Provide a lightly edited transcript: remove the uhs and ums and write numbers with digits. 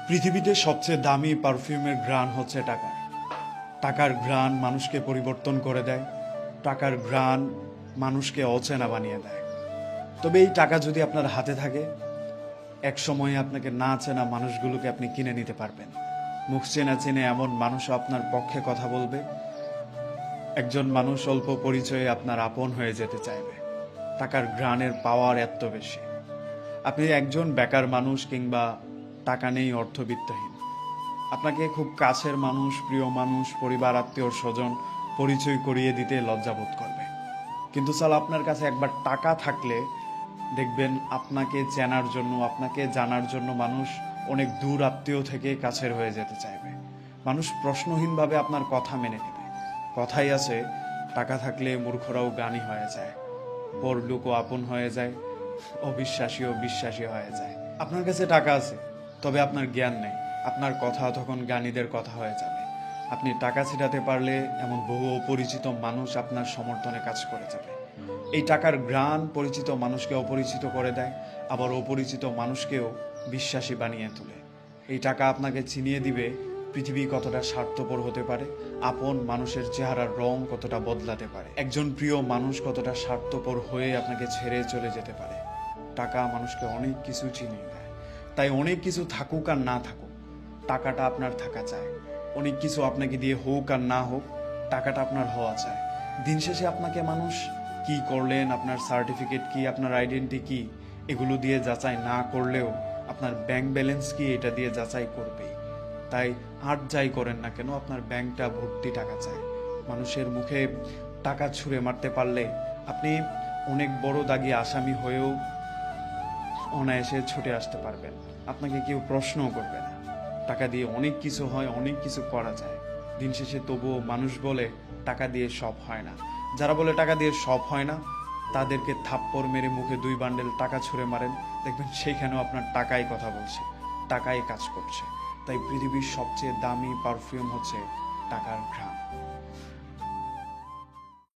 পৃথিবীতে সবচেয়ে দামি পারফিউমের ঘ্রাণ হচ্ছে টাকার। টাকার ঘ্রাণ মানুষকে পরিবর্তন করে দেয়। টাকার ঘ্রাণ মানুষকে অচেনা বানিয়ে দেয়। তবে এই টাকা যদি আপনার হাতে থাকে, এক সময়ে আপনাকে না চেনা মানুষগুলোকে আপনি কিনে নিতে পারবেন। মুখ চেনা চেনে এমন মানুষও আপনার পক্ষে কথা বলবে। একজন মানুষ অল্প পরিচয়ে আপনার আপন হয়ে যেতে চাইবে। টাকার ঘ্রাণের পাওয়ার এত বেশি। আপনি একজন বেকার মানুষ কিংবা টাকা নেই, অর্থবিত্তহীন, আপনাকে খুব কাছের মানুষ, প্রিয় মানুষ, পরিবার, আত্মীয় স্বজন পরিচয় করিয়ে দিতে লজ্জাবোধ করবে। কিন্তু সাল আপনার কাছে একবার টাকা থাকলে দেখবেন আপনাকে চেনার জন্য, আপনাকে জানার জন্য মানুষ অনেক দূর আত্মীয় থেকে কাছের হয়ে যেতে চাইবে। মানুষ প্রশ্নহীনভাবে আপনার কথা মেনে নেবে। কথাই আছে, টাকা থাকলে মূর্খরাও জ্ঞানী হয়ে যায়, পরলোকও আপন হয়ে যায়, অবিশ্বাসীও বিশ্বাসী হয়ে যায়। আপনার কাছে টাকা আছে, তবে আপনার জ্ঞান নেই, আপনার কথা তখন জ্ঞানীদের কথা হয়ে যাবে। আপনি টাকা ছিটাতে পারলে এমন বহু অপরিচিত মানুষ আপনার সমর্থনে কাজ করে যাবে। এই টাকার ঘ্রাণ পরিচিত মানুষকে অপরিচিত করে দেয়, আবার অপরিচিত মানুষকেও বিশ্বাসী বানিয়ে তোলে। এই টাকা আপনাকে চিনিয়ে দিবে পৃথিবী কতটা স্বার্থপর হতে পারে, আপন মানুষের চেহারার রং কতটা বদলাতে পারে, একজন প্রিয় মানুষ কতটা স্বার্থপর হয়ে আপনাকে ছেড়ে চলে যেতে পারে। টাকা মানুষকে অনেক কিছু চিনিয়ে দেয়। তাই অনেক কিছু থাকুক আর না থাকুক, টাকাটা আপনার থাকা চায়। অনেক কিছু আপনাকে দিয়ে হোক আর না হোক, টাকাটা আপনার হওয়া চায়। দিন শেষে আপনাকে মানুষ কি করলেন, আপনার সার্টিফিকেট কি, আপনার আইডেন্টি কি, এগুলো দিয়ে যাচাই না করলেও আপনার ব্যাংক ব্যালেন্স কি, এটা দিয়ে যাচাই করবেই। তাই আর যাই করেন না কেন, আপনার ব্যাংকটা ভর্তি টাকা চায়। মানুষের মুখে টাকা ছুঁড়ে মারতে পারলে আপনি অনেক বড় দাগি আসামি হয়েও অনায়াসে ছুটে আসতে পারবেন। আপনাকে কেউ প্রশ্নও করবে না। টাকা দিয়ে অনেক কিছু হয়, অনেক কিছু করা যায়। দিন শেষে তবুও মানুষ বলে টাকা দিয়ে সব হয় না। যারা বলে টাকা দিয়ে সব হয় না, তাদেরকে থাপ্পড় মেরে মুখে 2 বান্ডেল টাকা ছুঁড়ে মারেন, দেখবেন সেইখানেও আপনার টাকাই কথা বলছে, টাকাই কাজ করছে। তাই পৃথিবীর সবচেয়ে দামি পারফিউম হচ্ছে টাকার ঘ্রাণ।